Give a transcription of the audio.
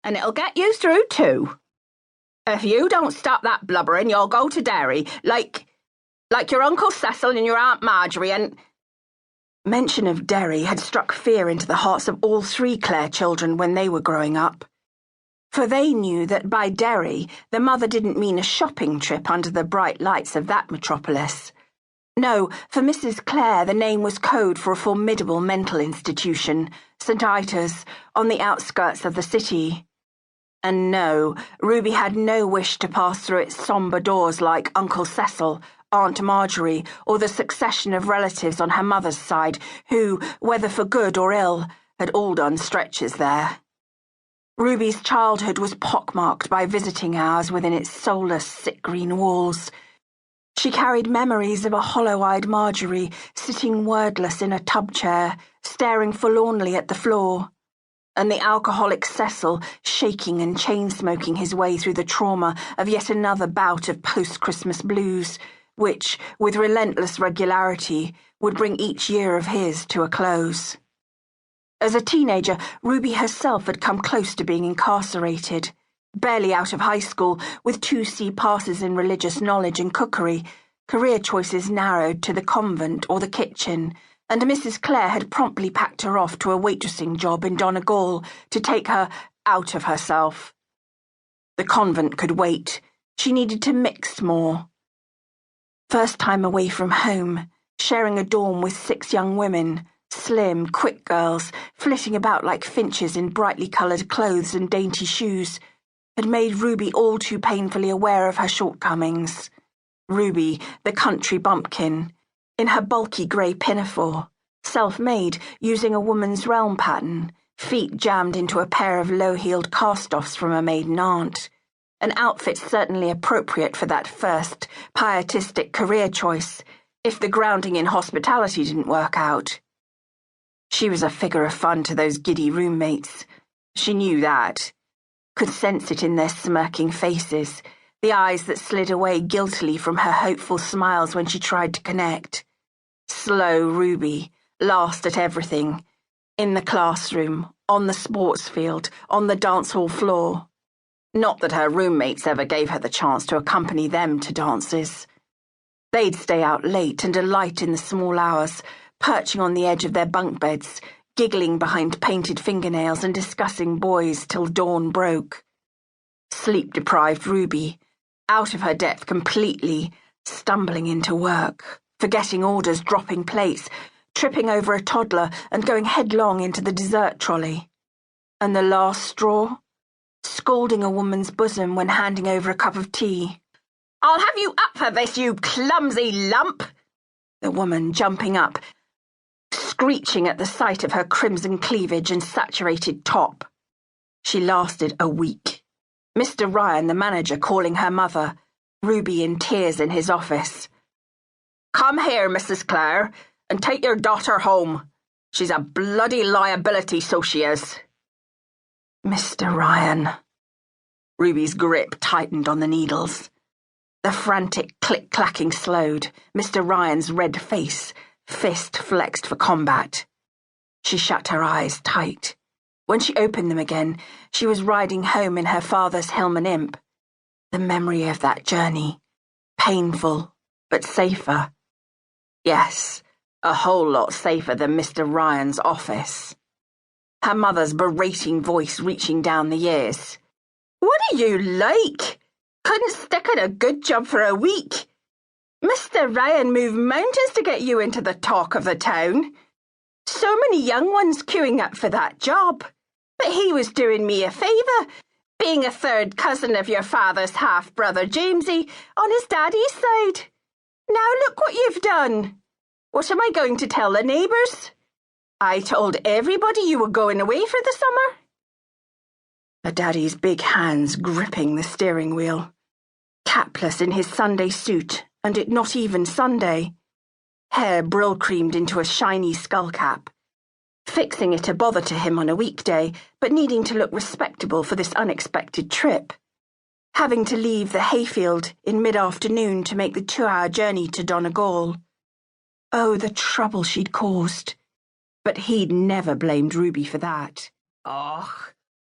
and it'll get you through too. If you don't stop that blubbering, you'll go to Derry, like your Uncle Cecil and your Aunt Marjorie and—" Mention of Derry had struck fear into the hearts of all three Clare children when they were growing up. For they knew that by Derry, the mother didn't mean a shopping trip under the bright lights of that metropolis. No, for Mrs. Clare, the name was code for a formidable mental institution, St. Itas, on the outskirts of the city. And no, Ruby had no wish to pass through its sombre doors like Uncle Cecil, Aunt Marjorie, or the succession of relatives on her mother's side who, whether for good or ill, had all done stretches there. Ruby's childhood was pockmarked by visiting hours within its soulless, sick green walls. She carried memories of a hollow-eyed Marjorie sitting wordless in a tub chair, staring forlornly at the floor, and the alcoholic Cecil shaking and chain-smoking his way through the trauma of yet another bout of post-Christmas blues, which, with relentless regularity, would bring each year of his to a close. As a teenager, Ruby herself had come close to being incarcerated. Barely out of high school, with 2C passes in religious knowledge and cookery, career choices narrowed to the convent or the kitchen, and Mrs. Clare had promptly packed her off to a waitressing job in Donegal to take her out of herself. The convent could wait. She needed to mix more. First time away from home, sharing a dorm with 6 young women, slim, quick girls, flitting about like finches in brightly coloured clothes and dainty shoes, had made Ruby all too painfully aware of her shortcomings. Ruby, the country bumpkin, in her bulky grey pinafore, self-made, using a woman's realm pattern, feet jammed into a pair of low-heeled cast-offs from a maiden aunt, an outfit certainly appropriate for that first, pietistic career choice, if the grounding in hospitality didn't work out. She was a figure of fun to those giddy roommates. She knew that. Could sense it in their smirking faces, the eyes that slid away guiltily from her hopeful smiles when she tried to connect. Slow Ruby, last at everything. In the classroom, on the sports field, on the dance hall floor. Not that her roommates ever gave her the chance to accompany them to dances. They'd stay out late and delight in the small hours, perching on the edge of their bunk beds, giggling behind painted fingernails and discussing boys till dawn broke. Sleep-deprived Ruby, out of her depth completely, stumbling into work, forgetting orders, dropping plates, tripping over a toddler and going headlong into the dessert trolley. And the last straw? Scalding a woman's bosom when handing over a cup of tea. "I'll have you up for this, you clumsy lump!" The woman jumping up, screeching at the sight of her crimson cleavage and saturated top. She lasted a week. Mr. Ryan, the manager, calling her mother, Ruby in tears in his office. "Come here, Mrs. Clare, and take your daughter home. She's a bloody liability, so she is." Mr. Ryan. Ruby's grip tightened on the needles. The frantic click-clacking slowed, Mr. Ryan's red face, fist flexed for combat. She shut her eyes tight. When she opened them again, she was riding home in her father's Hillman Imp. The memory of that journey. Painful, but safer. Yes, a whole lot safer than Mr. Ryan's office. Her mother's berating voice reaching down the years. "What are you like? Couldn't stick at a good job for a week. Mr. Ryan moved mountains to get you into the talk of the town. So many young ones queuing up for that job. But he was doing me a favour, being a third cousin of your father's half-brother Jamesy on his daddy's side. Now look what you've done. What am I going to tell the neighbours? I told everybody you were going away for the summer." Her daddy's big hands gripping the steering wheel. Capless in his Sunday suit, and it not even Sunday. Hair brill-creamed into a shiny skullcap. Fixing it a bother to him on a weekday, but needing to look respectable for this unexpected trip. Having to leave the hayfield in mid-afternoon to make the 2-hour journey to Donegal. Oh, the trouble she'd caused. But he'd never blamed Ruby for that. "Och,